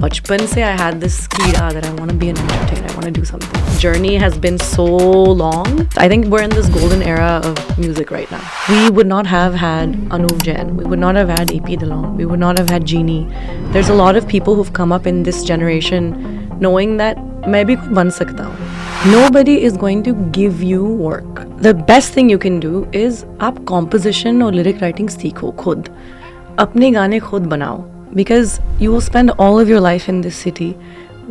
Bachpan se I had this कीड़ा that I want to be an entertainer, I want to do something. Journey has been so long. I think we're in this golden era of music right now. We would not have had Anuv Jain. We would not have had AP Dillon. We would not have had Genie. There's a lot of people who've come up in this generation knowing that मैं भी कुछ बन सकता हूँ. Nobody is going to give you work. The best thing you can do is आप composition और lyric writing सीखो खुद. अपने गाने खुद बनाओ. Because you will spend all of your life in this city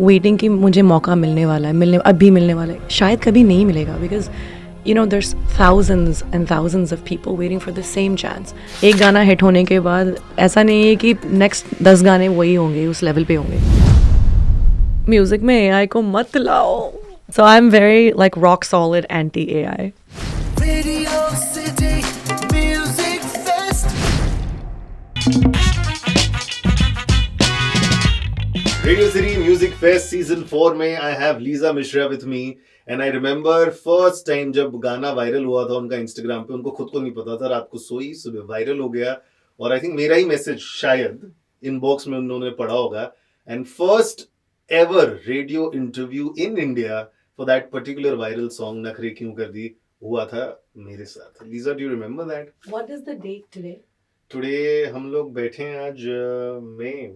waiting कि मुझे मौका मिलने वाला है, अभी मिलने वाला है, शायद कभी नहीं मिलेगा. Because you know there's thousands and thousands of people waiting for the same chance. एक गाना हिट होने के बाद ऐसा नहीं है कि next 10 गाने वही होंगे, उस लेवल पे होंगे. म्यूजिक में AI को मत लाओ. So I'm very like rock solid anti AI. Radio City Music Fest. Radio City Music Fest Season 4 में I have Lisa Mishra with me and I remember first time जब गाना viral हुआ था उनका Instagram पे, उनको खुद को नहीं पता था, रात को सोई सुबह वायरल हो गया और I think मेरा ही मैसेज शायद इनबॉक्स में उन्होंने पढ़ा होगा and first ever radio interview in India for that particular viral song नखरे क्यों कर दी हुआ था मेरे साथ. Lisa, do you remember that? What is the date today? Today हम लोग बैठे हैं आज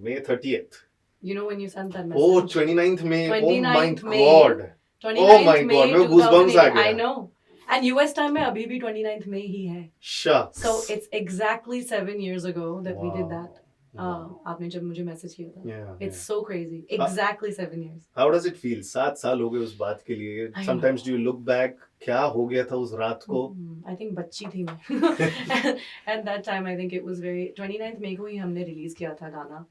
May 30th. You know when you sent that message? Oh, 29th May. 29th Oh my May. God. 29th Oh my May God. मेरे goosebumps आ 2008. गया. I know. And US time में अभी भी 29th May ही है. Shucks. So it's exactly 7 years ago that we did Wow. that. Wow. आपने जब मुझे message किया था. Yeah, It's yeah. so crazy. Exactly 7 years. How does it feel? 7 साल हो गए उस बात के लिए. I know. Sometimes do you look back? क्या हो गया था उस रात को? I think बच्ची थी मैं. At that time I think it was very 29th May को ही हमने रिलीज किया था गाना.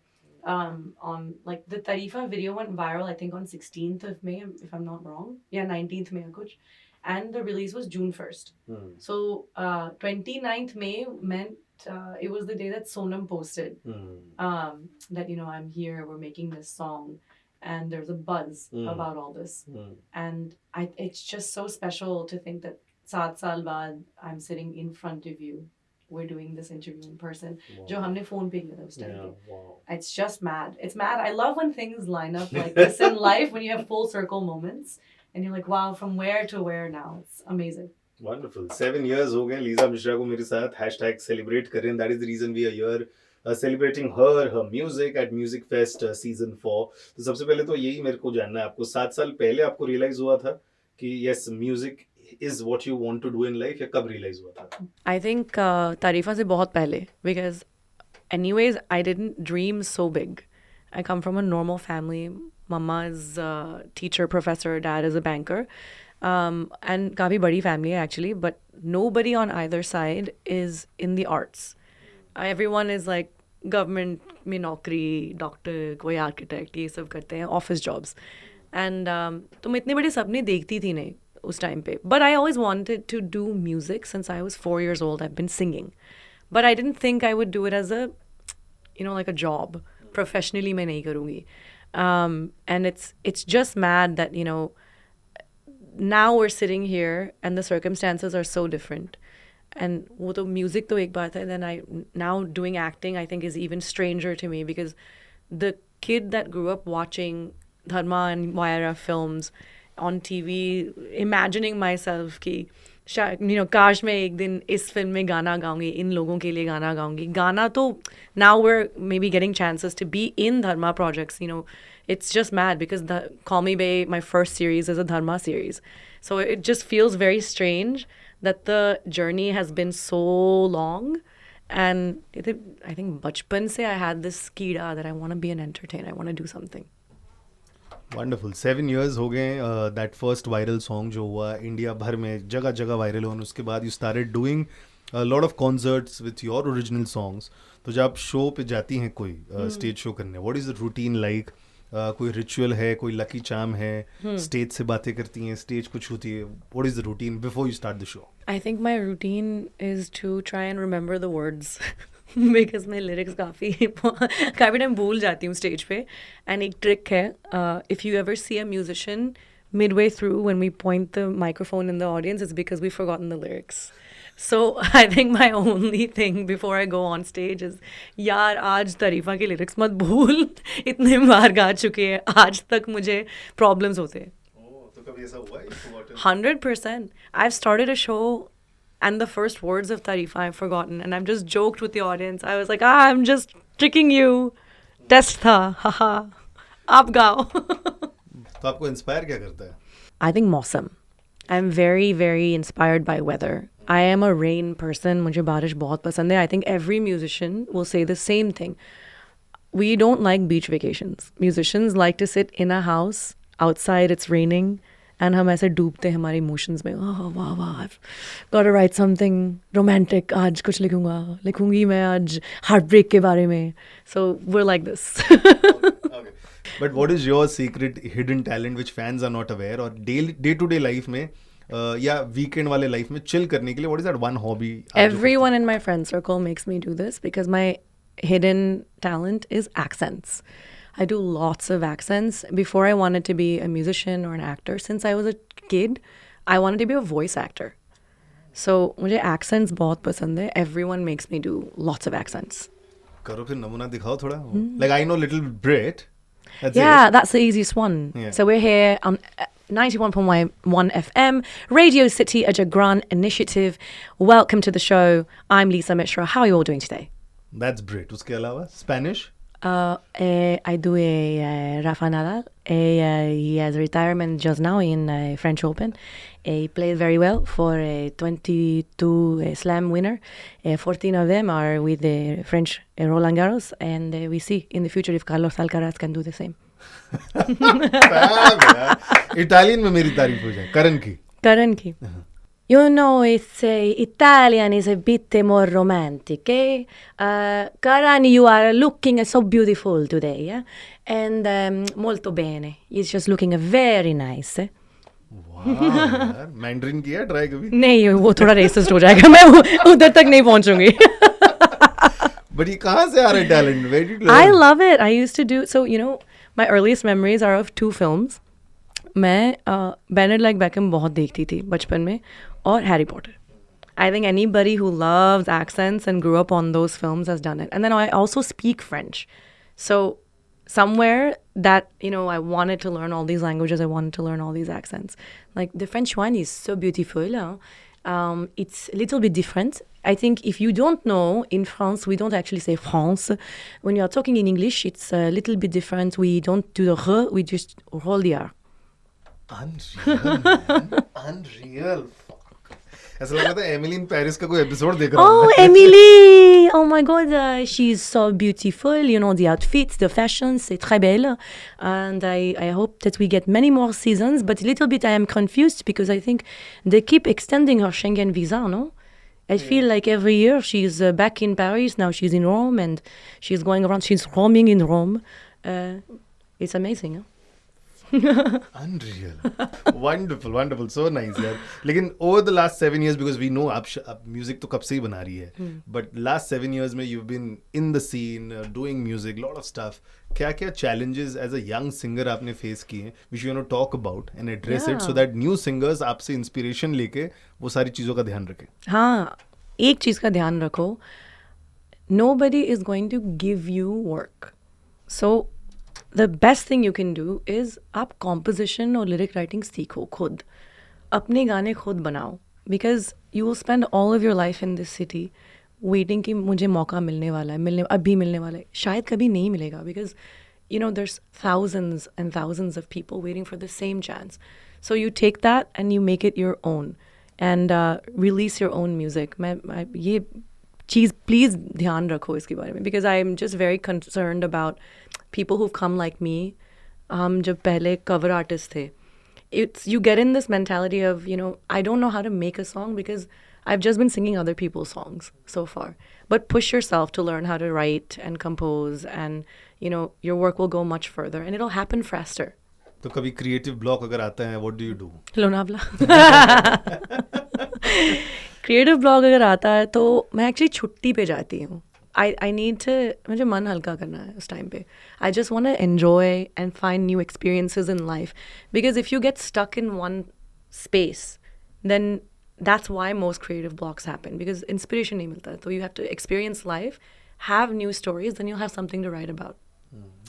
On like the Tarifa video went viral I think on 16th of May if I'm not wrong. Yeah, 19th May kuch. And the release was June 1st. So 29th May meant it was the day that Sonam posted that you know I'm here, we're making this song, and there's a buzz about all this. And it's just so special to think that 7 saal baad I'm sitting in front of you. We're doing this interview in person. जो हमने phone पे किया था उस time पे. Wow. It's just mad. It's mad. I love when things line up like this in life, when you have full circle moments and you're like, wow, from where to where now. It's amazing. Wonderful. 7 years हो गए Lisa Mishra को मेरे साथ #celebrate कर रहे हैं. That is the reason we are here celebrating her music at Music Fest Season 4. तो सबसे पहले तो यही मेरे को जानना है, आपको 7 साल पहले आपको रियलाइज हुआ था कि yes, music is what you want to do in life, या कब रियलाइज हुआ था? I think तारीफा से बहुत पहले, because anyways I didn't dream so big. I come from a normal family. Mama is a teacher, professor, dad is a banker. And काफ़ी बड़ी family है actually, but nobody on either side is in the arts. Everyone is like government में नौकरी, doctor, कोई architect, ये सब करते हैं, office jobs. And तो मैं इतने बड़े सपने देखती थी नहीं उस time पे. But I always wanted to do music since I was 4 years old. I've been singing. But I didn't think I would do it as a, you know, like a job. Professionally मैं नहीं करूँगी. And it's just mad that, you know, now we're sitting here and the circumstances are so different. And वो तो music तो एक बात है, then now doing acting I think is even stranger to me, because the kid that grew up watching Dharma and Moira films on TV, imagining myself कि you know काश मैं एक दिन इस फिल्म में गाना गाऊंगी, इन लोगों के लिए गाना गाऊंगी. गाना तो now we're maybe getting chances to be in Dharma projects, you know. It's just mad because the Call Me Bae, my first series, is a Dharma series. So it just feels very strange that the journey has been so long. And I think बचपन से I had this कीड़ा that I want to be an entertainer, I want to do something. Wonderful. 7 years हो गए that first viral song जो हुआ India भर में जगह जगह वायरल हुआ, उसके बाद you started doing a lot of concerts with your original songs. तो जब आप शो पे जाती हैं कोई स्टेज शो करने, what is the routine like? कोई रिचुअल है, कोई लकी चार्म है, स्टेज से बातें करती हैं, स्टेज को छूती है, what is the routine before you start the show? I think my routine is to try and remember the words because मैं lyrics काफ़ी टाइम भूल जाती हूँ स्टेज पे. And एक trick है, if you ever see a musician midway through when we point the microphone in the audience, it's because we've forgotten the lyrics. So I think my only thing before I go on stage is यार आज तरीफा के lyrics मत भूल इतने बार गा चुके हैं आज तक मुझे प्रॉब्लम्स होते हैं तो कभी ऐसा हुआ है 100%. I've started a show and the first words of Tarifa I've forgotten and I've just joked with the audience. I was like, I'm just tricking you. Test tha, haha. आप गाओ. तो आपको इंस्पायर क्या करता है? I think मौसम. I'm very, very inspired by weather. I am a rain person. मुझे बारिश बहुत पसंद है. I think every musician will say the same thing. We don't like beach vacations. Musicians like to sit in a house outside it's raining and हम ऐसे डूबते हैं हमारे emotions में. Oh, wow, wow. I've got to write something romantic. आज कुछ लिखूंगी मैं आज heartbreak के बारे में. So we're like this. Okay. But what is your secret hidden talent which fans are not aware और day to day life में या weekend वाले life में chill करने के लिए what is that one hobby? Everyone in my friend circle makes me do this because my hidden talent is accents. I do lots of accents. Before I wanted to be a musician or an actor, since I was a kid, I wanted to be a voice actor. So मुझे accents बहुत पसंद है. Everyone makes me do lots of accents. करो फिर नमूना दिखाओ थोड़ा. Like I know little Brit. That's Yeah, it. that's the easiest one. Yeah. So we're here on 91.1 FM, Radio City, a Jagran initiative. Welcome to the show. I'm Lisa Mishra. How are you all doing today? That's Brit. उसके अलावा Spanish. I do a Rafa Nadal. He has retirement just now in French Open. He played very well for a 22 slam winner. 14 of them are with the French Roland Garros, and we see in the future if Carlos Alcaraz can do the same. Italian में मेरी तारीफ हो जाए करण की. Karan ki. You know, it's Italian is a bit more romantic, eh? Karan, you are looking so beautiful today, yeah? And molto bene. You're just looking very nice. Eh? वाह mandarin किया try कभी? नहीं वो थोड़ा resist हो जाएगा मैं उधर तक नहीं पहुंचूंगी. But ये कहाँ से आ रहा है talent? Where did you learn? I love it. I used to do so. You know, my earliest memories are of 2 films. मैं Bernard Like Beckham बहुत देखती थी बचपन में और Harry Potter. I think anybody who loves accents and grew up on those films has done it. And then I also speak French. So somewhere that, you know, I wanted to learn all these languages. I wanted to learn all these accents. Like the French one is so beautiful. Huh? It's a little bit different. I think if you don't know, in France, we don't actually say France. When you're talking in English, it's a little bit different. We don't do the R, we just roll the R. Unreal, man. Unreal. Fuck. ऐसा लग रहा था Emily in Paris का कोई episode देख रहा हूँ. Oh, Emily! Oh my God, she's so beautiful. You know, the outfits, the fashion, c'est très belle. And I hope that we get many more seasons. But a little bit I am confused because I think they keep extending her Schengen visa, no? I feel like every year she's back in Paris. Now she's in Rome and she's going around. She's roaming in Rome. It's amazing, huh? Unreal. Wonderful, wonderful. So nice, यार. लेकिन over the last 7 years, because we know आप music तो कब से ही बना रही है. But last 7 years में you've been in the scene, doing music, lot of stuff. क्या challenges as a young singer आपने face किए हैं, which you want to talk about and address it so that new singers आपसे inspiration लेके वो सारी चीज़ों का ध्यान रखें. हाँ, एक चीज़ का ध्यान रखो. Nobody is going to give you work. So the best thing you can do is आप composition और lyric writing सीखो खुद. अपने गाने खुद बनाओ. Because you will spend all of your life in this city waiting कि मुझे मौका मिलने वाला है, अभी मिलने वाला है. शायद कभी नहीं मिलेगा because, you know, there's thousands and thousands of people waiting for the same chance. So you take that and you make it your own and release your own music. मैं ये चीज़ please ध्यान रखो इसके बारे में because I'm just very concerned about people who've come like me. हम जब पहले cover artists थे, you get in this mentality of, you know, I don't know how to make a song because I've just been singing other people's songs so far. But push yourself to learn how to write and compose and, you know, your work will go much further and it'll happen faster. तो कभी creative block अगर आता है, what do you do? Lonavala. Creative block अगर आता है तो मैं actually छुट्टी पे जाती हूँ. I need to, मुझे मन हल्का करना है उस टाइम पे. I just want to enjoy and find new experiences in life. Because if you get stuck in one space, then that's why most creative blocks happen, because inspiration नहीं मिलता. So you have to experience life, have new stories, then you'll have something to write about.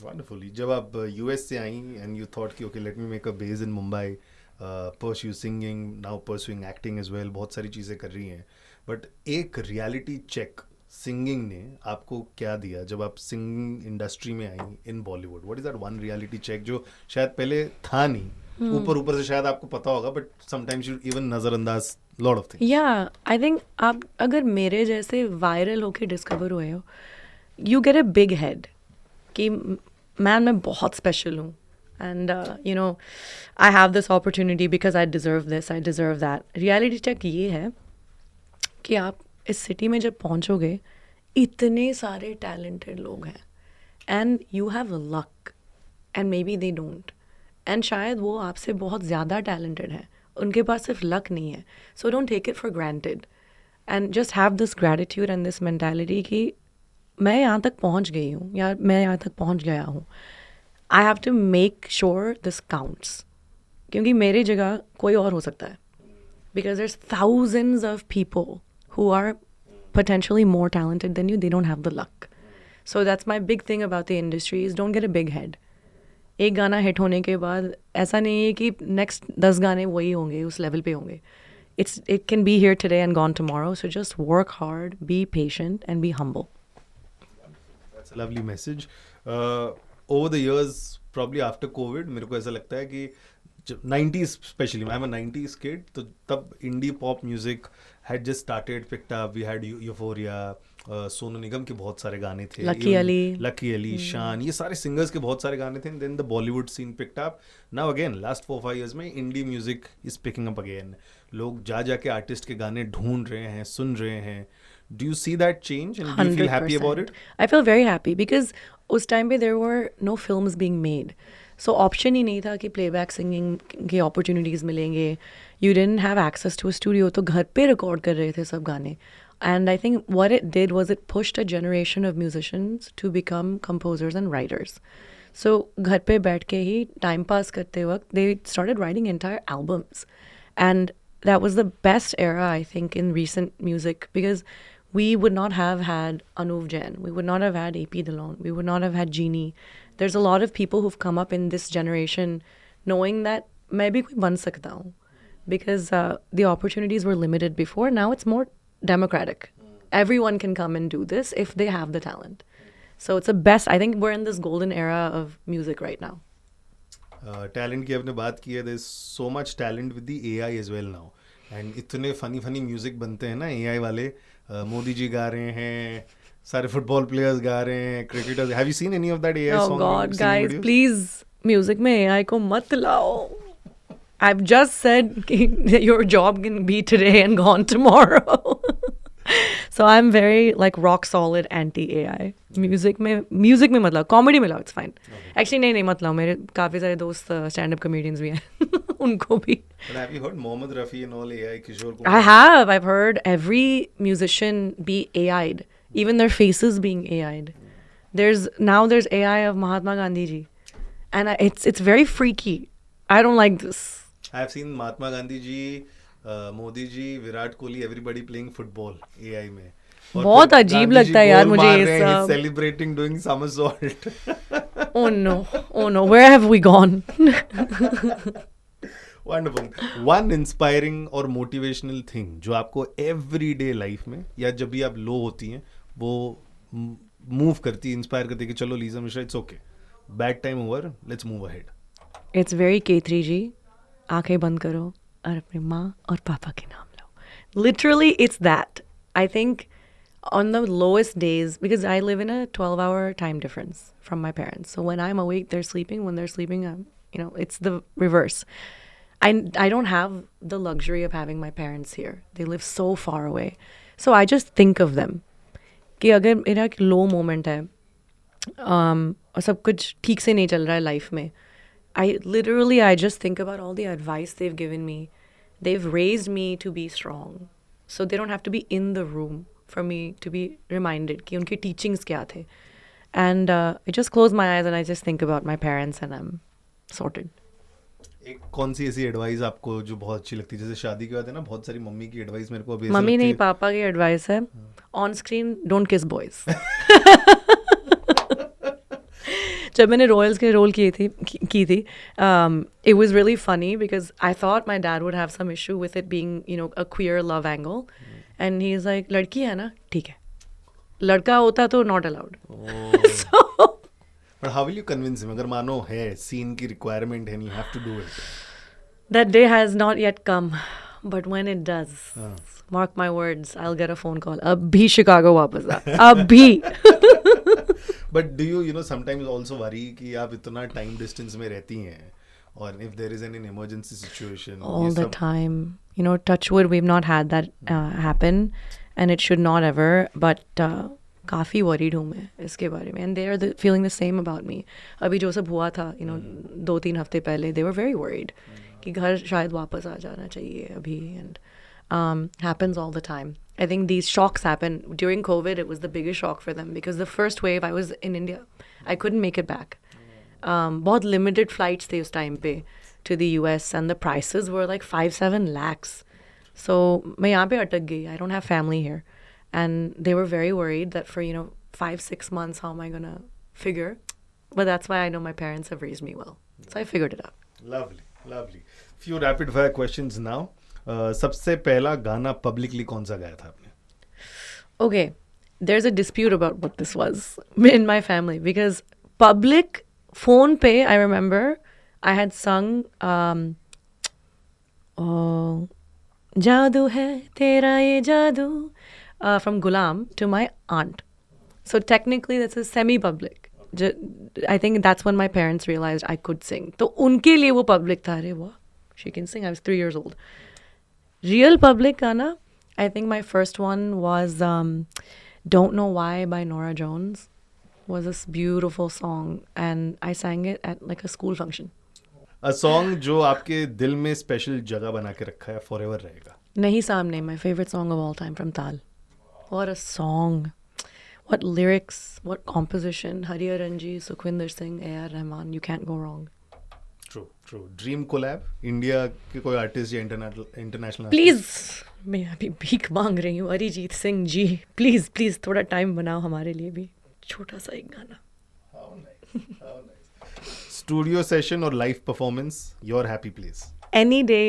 Wonderfully. जब आप US से आई and you thought कि okay let me make a base in Mumbai, pursue singing, now pursuing acting as well, बहुत सारी चीज़ें कर रही हैं, बट एक रियलिटी चेक सिंगिंग ने आपको क्या दिया जब आप सिंगिंग इंडस्ट्री में आई in Bollywood? What is that one reality check जो शायद पहले था नहीं, ऊपर ऊपर से शायद आपको पता होगा, बट समटाइम्स यू इवन नजरअंदाज lot of things. Yeah, I think आप अगर मेरे जैसे वायरल होके डिस्कवर हुए हो, you get a big head कि मैन मैं बहुत स्पेशल हूँ, and you know I have this opportunity because I deserve this, I deserve that. Reality check ये है कि आप इस सिटी में जब पहुँचोगे, इतने सारे टैलेंटेड लोग हैं, and you have luck and may be they don't, and शायद वो आपसे बहुत ज़्यादा टैलेंटेड हैं, उनके पास सिर्फ लक नहीं है. So don't take it for granted and just have this gratitude and this mentality कि मैं यहाँ तक पहुँच गई हूँ या मैं यहाँ तक पहुँच गया हूँ. I have to make sure this counts, क्योंकि मेरी जगह कोई और हो सकता है, because there's thousands of people who are potentially more talented than you. They don't have the luck. So that's my big thing about the industry is don't get a big head. एक गाना hit होने के बाद ऐसा नहीं है कि next 10 गाने वही होंगे, उस लेवल पे होंगे. It can be here today and gone tomorrow. So just work hard, be patient and be humble. That's a lovely message. Over the years, probably after COVID, मेरे को ऐसा लगता है कि 90s especially, I'm a 90s kid, तो तब indie pop music had just started, picked up. We had Euphoria, Sonu Nigam के बहुत सारे गाने थे, लकी अली, शान, ये सारे सिंगर्स के बहुत सारे गाने थे. Then the Bollywood scene picked up. Now again, last 4-5 years में indie music is picking up again. लोग जाके आर्टिस्ट के गाने ढूंढ रहे हैं, सुन रहे हैं. Do you see that change and do you feel happy about it? I feel very happy because उस time पे there were no films being made. So option ही नहीं था कि playback singing के opportunities मिलेंगे. You didn't have access to a studio, तो घर पे record कर रहे थे सब गाने. And I think what it did was it pushed a generation of musicians to become composers and writers. So घर पे बैठ के ही time pass करते वक्त they started writing entire albums. And that was the best era, I think, in recent music because we would not have had Anuv Jain. We would not have had AP Dillon. We would not have had Genie. There's a lot of people who've come up in this generation knowing that मैं भी कोई बन सकता हूँ because the opportunities were limited before. Now it's more democratic. Everyone can come and do this if they have the talent. So it's the best. I think we're in this golden era of music right now. Talent की आपने बात की है. There is so much talent with the AI as well now, and इतने funny music बनते हैं ना AI वाले. मोदी जी गा रहे हैं, सारे फुटबॉल प्लेयर्स गा रहे हैं, cricketers. Have you seen any of that AI song? Oh God, guys, please, music में एआई को मत लाओ. I've just said your job can be today and gone tomorrow. So I'm very like rock solid anti AI. Music में मतलब comedy में लाओ, it's fine. Actually नहीं मतलब मेरे काफ़ी सारे दोस्त स्टैंड अप कॉमेडियंस भी हैं उनको भी. But have you heard Mohammed Rafi and all AI, Kishore Kumar? I have. I've heard every musician be AI'd, even their faces being AI'd. There's AI of Mahatma Gandhi ji, and it's very freaky. I don't like this. I have seen Mahatma Gandhi ji, Modi ji, Virat Kohli, everybody playing football AI में. बहुत अजीब लगता है यार मुझे ये सब. Celebrating, doing somersault. Oh no, where have we gone? Wonderful. One inspiring or motivational thing जो आपको everyday life में या जब भी आप लो होती हैं वो move करती है, inspire करती है कि चलो Lisa Mishra, it's okay, bad time over, let's move ahead. It's very K3 जी. आंखें बंद करो और अपने माँ और पापा के नाम लो. Literally, it's that. I think on the lowest days, because I live in a 12-hour time difference from my parents. So when I'm awake, they're sleeping. When they're sleeping, it's the reverse. I don't have the luxury of having my parents here. They live so far away. So I just think of them. कि अगर मेरा एक लो moment है और सब कुछ ठीक से नहीं चल रहा है लाइफ में, I just think about all the advice they've given me. They've raised me to be strong. So they don't have to be in the room for me to be reminded कि उनके teachings क्या थे. And I just close my eyes and I just think about my parents and I'm sorted. एक कौन सी ऐसी advice आपको जो बहुत अच्छी लगती है? जैसे शादी के बाद है ना, बहुत सारी मम्मी की एडवाइस मेरे को अभी ऐसे मम्मी लगती नहीं है। पापा की एडवाइस है, ऑन स्क्रीन डोंट किस बॉयज. जब मैंने रॉयल्स के रोल की थी it was really funny because I thought my dad would have some issue with it being, you know, a queer love angle, and he's like, लड़की है ना, ठीक है, लड़का होता तो not allowed. So but how will you convince him? अगर मानो है सीन की रिक्वायरमेंट है, you have to do it. that day has not yet come, but when it does, हाँ. mark my words, I'll get a phone call. अभी Chicago वापस आ, अभी. But do you know sometimes also worry कि आप इतना time distance में रहती हैं, और if there is an emergency situation All the time, you know, touch wood, we've not had that happen, and it should not ever, but काफ़ी worried हूँ मैं इसके बारे में, and they are feeling the same about me. अभी जो सब हुआ था, you know, 2-3 हफ्ते पहले, they were very worried कि घर शायद वापस आ जाना चाहिए अभी, and happens all the time. I think these shocks happen. During COVID, it was the biggest shock for them because the first wave, I was in India. I couldn't make it back. बहुत limited flights थे उस time पे to the US, and the prices were like 5-7 lakhs. So मैं यहाँ पे अटक गई. I don't have family here. And they were very worried that for, you know, 5-6 months, how am I going to figure? But that's why I know my parents have raised me well. So I figured it out. Lovely. Few rapid fire questions now. सबसे पहला गाना publicly कौन सा गाया था आपने? Okay, there's a dispute about what this was in my family because public phone pay, I remember I had sung oh, Jadoo hai tera ye jadoo from Gulam to my aunt. So technically that's a semi-public. I think that's when my parents realized I could sing. तो उनके लिए वो public था. अरे वाह, she can sing. I was 3 years old. Real public गाना, I think my first one was Don't Know Why by Nora Jones. Was this beautiful song, and I sang it at like a school function. A song जो आपके दिल में special जगह बना के रखा है, फॉरएवर रहेगा. Nahi Samne, my favorite song of all time from Tal. What a song. What lyrics, what composition. Hariharan Ranji, Sukhwinder Singh, A.R. Rahman. You can't go wrong. True. Dream collab India के कोई artist या international? Please, मैं अभी भीख मांग रही हूँ, Arijit Singh ji, please please थोड़ा टाइम बनाओ हमारे लिए भी, छोटा सा एक गाना. स्टूडियो सेशन और live performance, your happy place? Any day,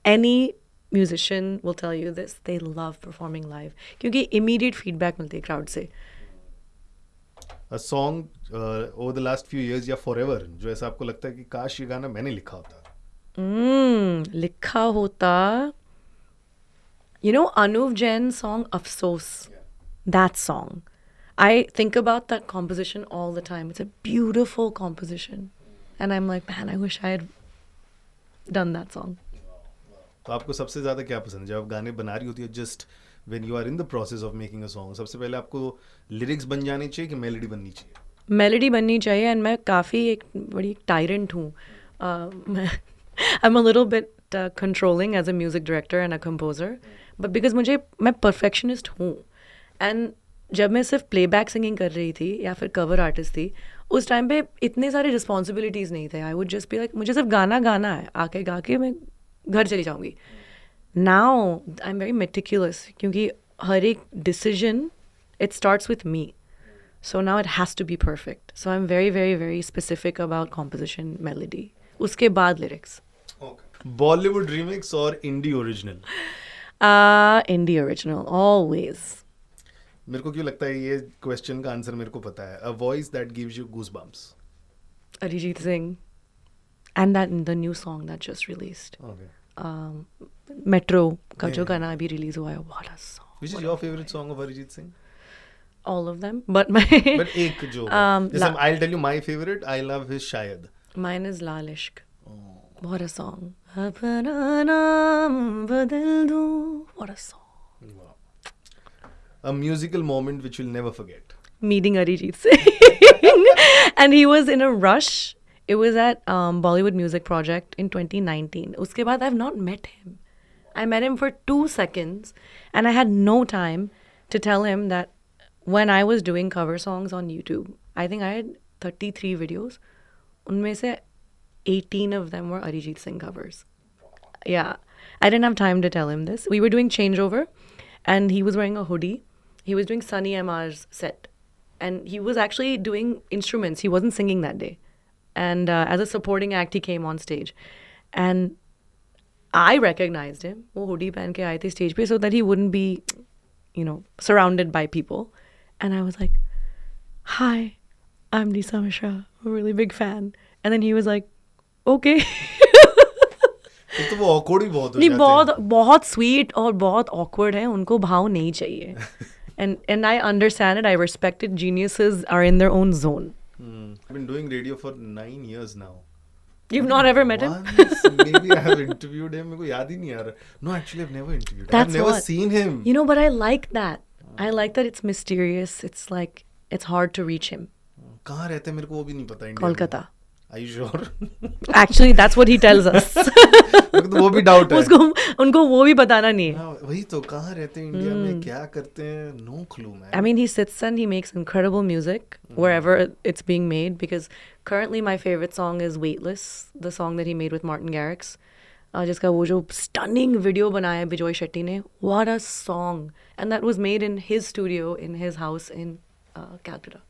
any musician will tell you this. They love performing live क्योंकि immediate feedback मिलती है crowd से. A song over the last few years या फॉरएवर जो ऐसा आपको लगता है कि काश ये गाना मैंने लिखा होता? लिखा होता. You know Anuv Jain's song Afsos? That song. I think about that composition all the time. It's a beautiful composition. And I'm like, man, I wish I had done that song. तो आपको सबसे ज्यादा क्या पसंद है जब आप गाने बना रही होती है? Just when you are in the process of making a song, सबसे पहले आपको लिरिक्स बन जाने चाहिए कि मेलोडी बननी चाहिए? मेलोडी बननी चाहिए, एंड मैं काफ़ी एक बड़ी टायरेंट हूँ. I am a little bit controlling as a music director and a composer, but because मैं परफेक्शनिस्ट हूँ. एंड जब मैं सिर्फ प्लेबैक सिंगिंग कर रही थी या फिर कवर आर्टिस्ट थी, उस टाइम पे इतने सारे रिस्पॉन्सिबिलिटीज़ नहीं थे. I would just be like, मुझे सिर्फ गाना गाना है, आके गा के मैं घर चली जाऊँगी. Now I am very meticulous क्योंकि हर एक decision it starts with me. So now it has to be perfect. So I'm very, very, very specific about composition, melody. Uske baad lyrics. Bollywood remix और इंडी ओरिजिनल? Indie original, always. मेरे को क्यों लगता है ये question का आंसर मेरे को पता है. A voice that gives you goosebumps? Arijit Singh. And the new song that just released. Okay. Metro का जो Yeah. गाना अभी release हुआ है. What a song. Which is your favorite song of Arijit Singh? All of them. But my But एक जो जैसे I'll tell you my favorite. I love his शायद. mine is Lal Ishq. What a song. अपना नाम बदल दूं. What a song. A musical moment which you'll never forget? Meeting Arijit Singh. And he was in a rush. It was at Bollywood Music Project in 2019. Uske baad I've not met him. I met him for 2 seconds and I had no time to tell him that when I was doing cover songs on YouTube, I think I had 33 videos. उनमें से 18 of them were Arijit Singh covers. Yeah. I didn't have time to tell him this. We were doing changeover and he was wearing a hoodie. He was doing Sunny MR's set. And he was actually doing instruments. He wasn't singing that day. And as a supporting act, he came on stage. And I recognized him. वो hoodie पहन के आए थे stage पे so that he wouldn't be, you know, surrounded by people. And I was like, hi, I'm Lisa Mishra. I'm a really big fan. And then he was like, okay. तो वो awkward ही बहुत हो नहीं, जाते हैं. बहुत sweet और बहुत awkward है. उनको भाव नहीं चाहिए. And I understand it. I respect it. Geniuses are in their own zone. I've been doing radio for 9 years now. You've not ever met him? Once, maybe I have interviewed him. मेरे को याद ही नहीं आ रहा. No, actually, I've never interviewed him. That's I've never what. seen him. You know, but I like that. I like that it's mysterious. It's like, it's hard to reach him. कहाँ रहते हैं मेरे को वो भी नहीं पता इंडिया में. Kolkata. Are you sure? Actually, that's what he tells us. मेरे को तो वो भी डाउट है. उसको उनको वो भी बताना नहीं है. हाँ, वही तो कहाँ रहते हैं इंडिया में क्या करते हैं no clue man. I mean, he sits and he makes incredible music wherever it's being made, because currently my favorite song is Weightless, the song that he made with Martin Garrix. जिसका वो जो stunning video बनाया बिजॉय शेट्टी ने. What a song. And that was made in his studio, in his house in Calcutta.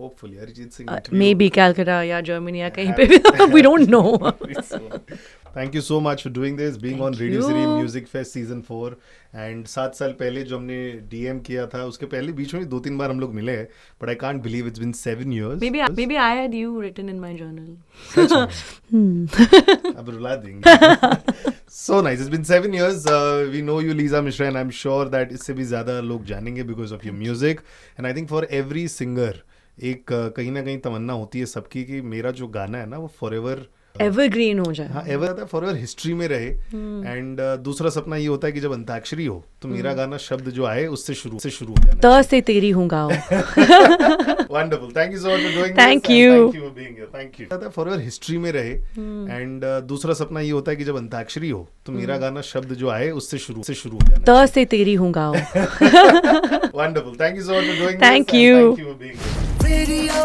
Hopefully Arijit Singh interview. Maybe Calcutta या Germany या कहीं पे भी. We don't know. Thank you so much for doing this, being on Thank Radio you. City Music Fest Season 4. And 7 साल पहले जो हमने DM किया था, उसके पहले बीच में 2-3 बार हम लोग मिले हैं. But I can't believe it's been 7 years. Maybe I had you written in my journal. सच में. अब रुला देंगे. So nice. It's been 7 years. We know you, Lisa Mishra, and I'm sure that इससे भी ज़्यादा लोग जानेंगे because of your music. And I think for every singer, एक कहीं ना कहीं तमन्ना होती है सबकी कि मेरा जो गाना है ना वो forever Evergreen हो जाए. हाँ एवर फॉरएवर हिस्ट्री में रहे. एंड दूसरा सपना ये होता है कि जब अंताक्षरी हो तो मेरा गाना शब्द जो आए उससे शुरू हो जाना. त से तेरी हूँ गाओ. Wonderful. Thank you so much for doing this. Thank you. Thank you for being here. Thank you. Forever history में रहे. एंड दूसरा सपना ये होता है कि जब अंताक्षरी हो तो मेरा गाना शब्द जो आए उससे शुरू हो जाना. त से तेरी हूँ गाओ. Wonderful. Thank you so much for doing this. Thank you. Thank you for being here. Radio